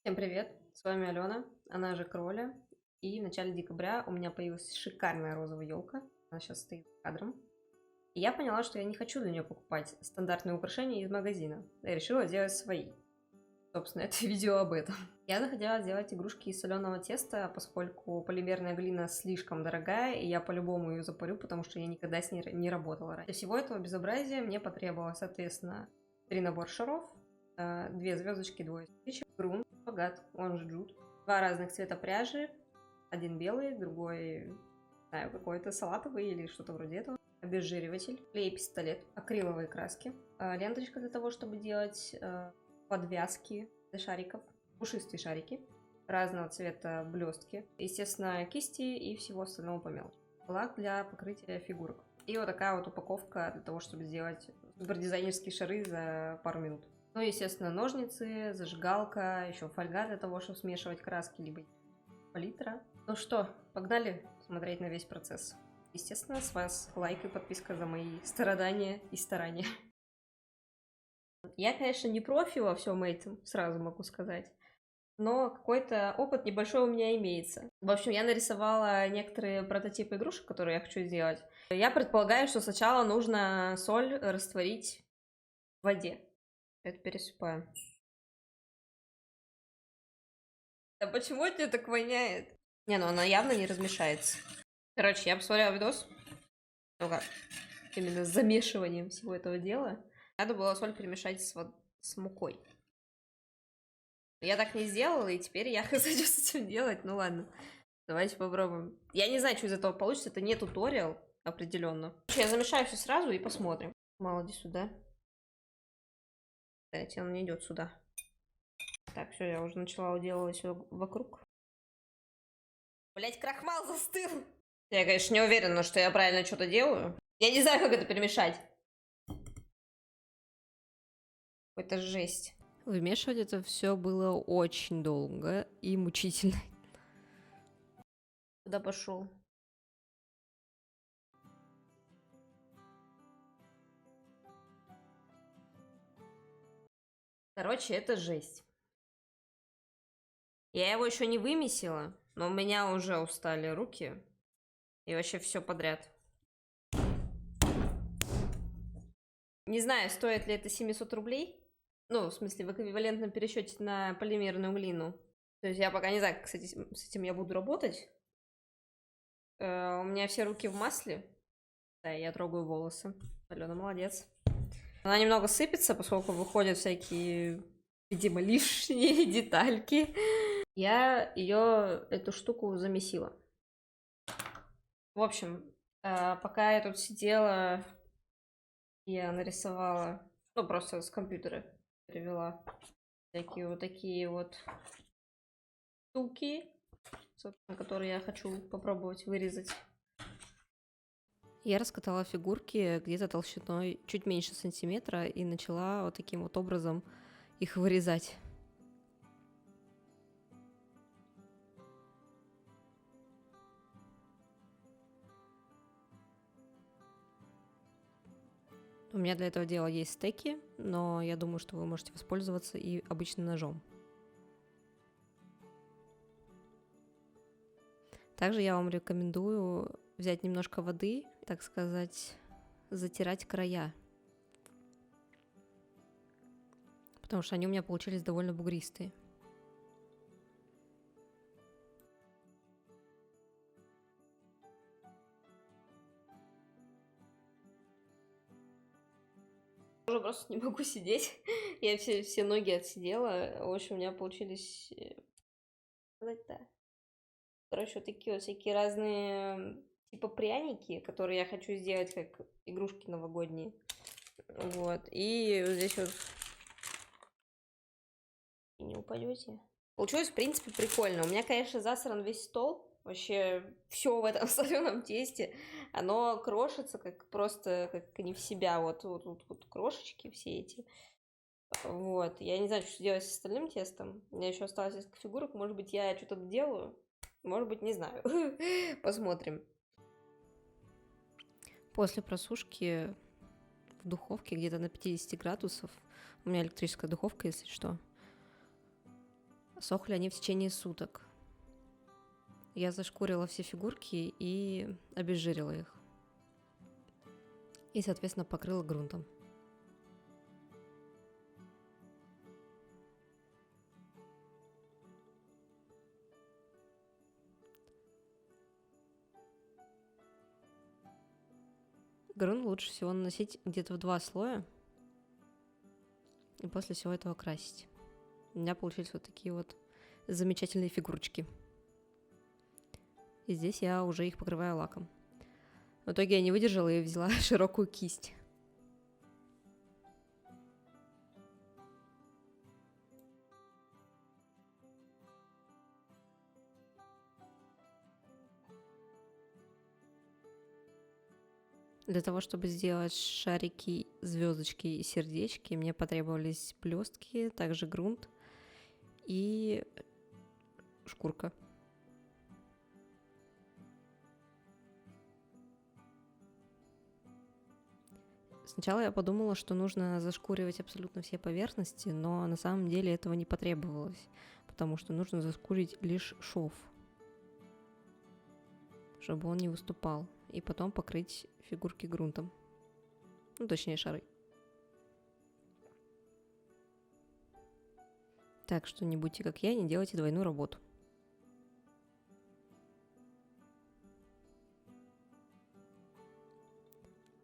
Всем привет, с вами Алена, она же Кроля. И в начале декабря у меня появилась шикарная розовая елка. Она сейчас стоит кадром. И я поняла, что я не хочу для нее покупать стандартные украшения из магазина. Я решила сделать свои. Собственно, это видео об этом. Я захотела сделать игрушки из соленого теста, поскольку полимерная глина слишком дорогая, и я по-любому ее запарю, потому что я никогда с ней не работала раньше. Для всего этого безобразия мне потребовалось, соответственно, 3 набора шаров, 2 звездочки, 2 спичек, грунт, богат, он же джут, 2 разных цвета пряжи, один белый, другой, не знаю, какой-то салатовый или что-то вроде этого, обезжириватель, клей-пистолет, акриловые краски, ленточка для того, чтобы делать подвязки для шариков, пушистые шарики, разного цвета блестки, естественно, кисти и всего остального по мелочи. Лак для покрытия фигурок. И вот такая вот упаковка для того, чтобы сделать супердизайнерские шары за пару минут. Ну, естественно, ножницы, зажигалка, еще фольга для того, чтобы смешивать краски, либо палитра. Ну что, погнали смотреть на весь процесс. Естественно, с вас лайк и подписка за мои страдания и старания. Я, конечно, не профи во всем этом, сразу могу сказать, но какой-то опыт небольшой у меня имеется. В общем, я нарисовала некоторые прототипы игрушек, которые я хочу сделать. Я предполагаю, что сначала нужно соль растворить в воде. Это пересыпаем. Да почему это так воняет? Не, ну она явно не размешается. Короче, я посмотрела видос. Ну как, именно с замешиванием всего этого дела. Надо было соль перемешать с мукой. Я так не сделала, и теперь я хочу с этим делать. Ну ладно, давайте попробуем. Я не знаю, что из этого получится. Это не туториал, определенно. Я замешаю все сразу и посмотрим. Мало иди сюда. Кстати, он не идет сюда. Так, все, я уже начала уделывать все вокруг. Блять, крахмал застыл. Я, конечно, не уверена, что я правильно что-то делаю. Я не знаю, как это перемешать. Это жесть. Вымешивать это все было очень долго и мучительно. Куда пошел? Короче, это жесть. Я его еще не вымесила, но у меня уже устали руки. И вообще все подряд. Не знаю, стоит ли это 700 рублей. Ну, в смысле, в эквивалентном пересчете на полимерную глину. То есть я пока не знаю, как с этим я буду работать. У меня все руки в масле. Да, я трогаю волосы. Алена молодец. Она немного сыпется, поскольку выходят всякие, видимо, лишние детальки. Я ее, эту штуку, замесила. В общем, пока я тут сидела, я нарисовала, ну, просто с компьютера перевела всякие вот такие вот штуки, собственно, которые я хочу попробовать вырезать. Я раскатала фигурки где-то толщиной чуть меньше сантиметра и начала вот таким вот образом их вырезать. У меня для этого дела есть стеки, но я думаю, что вы можете воспользоваться и обычным ножом. Также я вам рекомендую взять немножко воды, так сказать, затирать края. Потому что они у меня получились довольно бугристые. Уже просто не могу сидеть. Я все ноги отсидела. В общем, у меня получились... сказать-то. Короче, вот такие вот всякие разные типа пряники, которые я хочу сделать как игрушки новогодние. Вот. И вот здесь вот... И не упадете. Получилось, в принципе, прикольно. У меня, конечно, засран весь стол. Вообще все в этом соленом тесте. Оно крошится как просто как не в себя. Вот крошечки все эти. Вот. Я не знаю, что делать с остальным тестом. У меня еще осталось несколько фигурок. Может быть, я что-то делаю. Может быть, не знаю. Посмотрим. После просушки в духовке где-то на 50 градусов, у меня электрическая духовка, если что, Сохли они в течение суток. Я зашкурила все фигурки и обезжирила их. И, соответственно, покрыла грунтом. Грунт лучше всего наносить где-то в 2 слоя. И после всего этого красить. У меня получились вот такие вот замечательные фигурочки. И здесь я уже их покрываю лаком. В итоге я не выдержала и взяла широкую кисть. Для того, чтобы сделать шарики, звездочки и сердечки, мне потребовались блестки, также грунт и шкурка. Сначала я подумала, что нужно зашкуривать абсолютно все поверхности, но на самом деле этого не потребовалось, потому что нужно зашкурить лишь шов, чтобы он не выступал, и потом покрыть фигурки грунтом, ну точнее шары. Так что не будьте как я, не делайте двойную работу.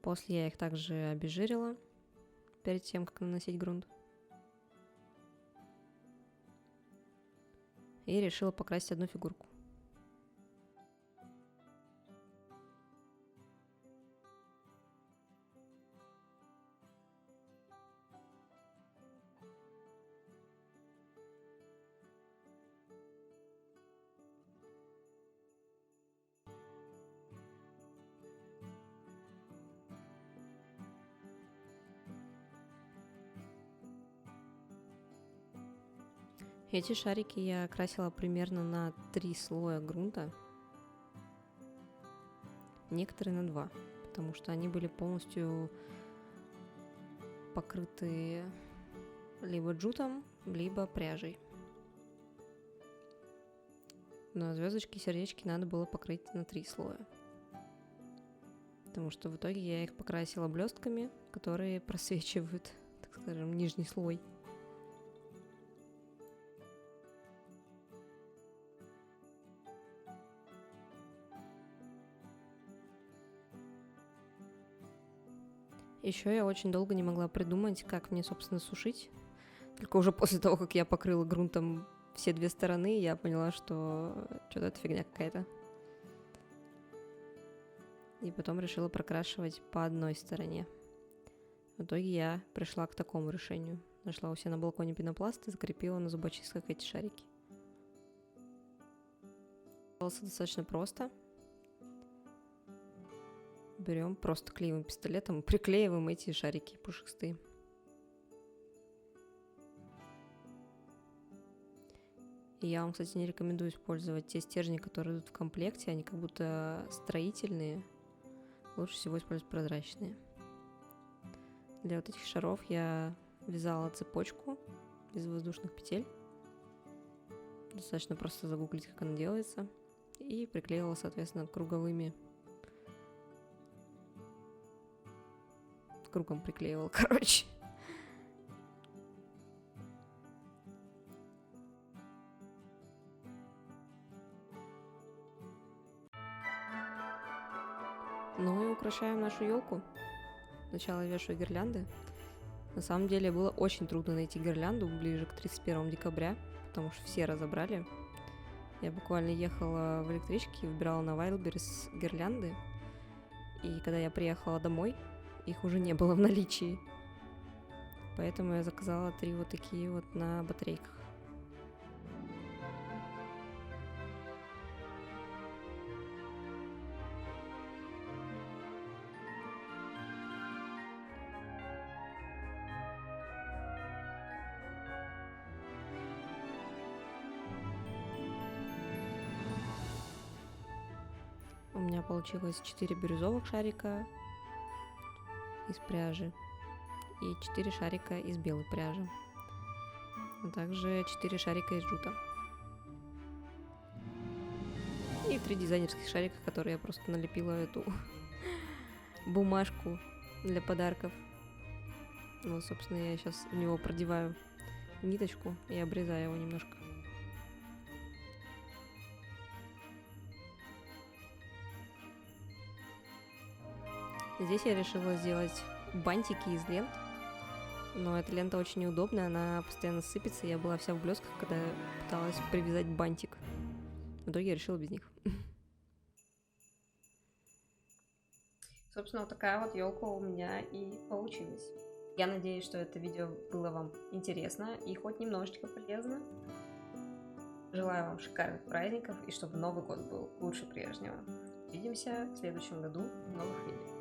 После я их также обезжирила перед тем, как наносить грунт. И решила покрасить одну фигурку. Эти шарики я красила примерно на 3 слоя грунта. Некоторые на 2, потому что они были полностью покрыты либо джутом, либо пряжей. Но звездочки и сердечки надо было покрыть на 3 слоя. Потому что в итоге я их покрасила блестками, которые просвечивают, так скажем, нижний слой. Еще я очень долго не могла придумать, как мне, собственно, сушить. Только уже после того, как я покрыла грунтом все 2 стороны, я поняла, что что-то это фигня какая-то. И потом решила прокрашивать по одной стороне. В итоге я пришла к такому решению. Нашла у себя на балконе пенопласт и закрепила на зубочистках эти шарики. Делалось достаточно просто. Берем просто клеевым пистолетом и приклеиваем эти шарики пушистые. И я вам, кстати, не рекомендую использовать те стержни, которые идут в комплекте. Они как будто строительные. Лучше всего использовать прозрачные. Для вот этих шаров я вязала цепочку из воздушных петель. Достаточно просто загуглить, как она делается. И приклеивала, соответственно, круговыми. Кругом приклеивала, короче. Ну и украшаем нашу елку. Сначала вешаю гирлянды. На самом деле было очень трудно найти гирлянду ближе к 31 декабря, потому что все разобрали. Я буквально ехала в электричке и выбирала на Wildberries гирлянды. И когда я приехала домой, их уже не было в наличии. Поэтому я заказала 3 вот такие вот на батарейках. У меня получилось 4 бирюзовых шарика из пряжи и 4 шарика из белой пряжи. а также 4 шарика из джута. И 3 дизайнерских шарика, которые я просто налепила эту бумажку для подарков. Вот, собственно, я сейчас в него продеваю ниточку и обрезаю его немножко. Здесь я решила сделать бантики из лент, но эта лента очень неудобная, она постоянно сыпется, я была вся в блесках, когда пыталась привязать бантик. В итоге я решила без них. Собственно, вот такая вот елка у меня и получилась. Я надеюсь, что это видео было вам интересно и хоть немножечко полезно. Желаю вам шикарных праздников и чтобы Новый год был лучше прежнего. Увидимся в следующем году в новых видео.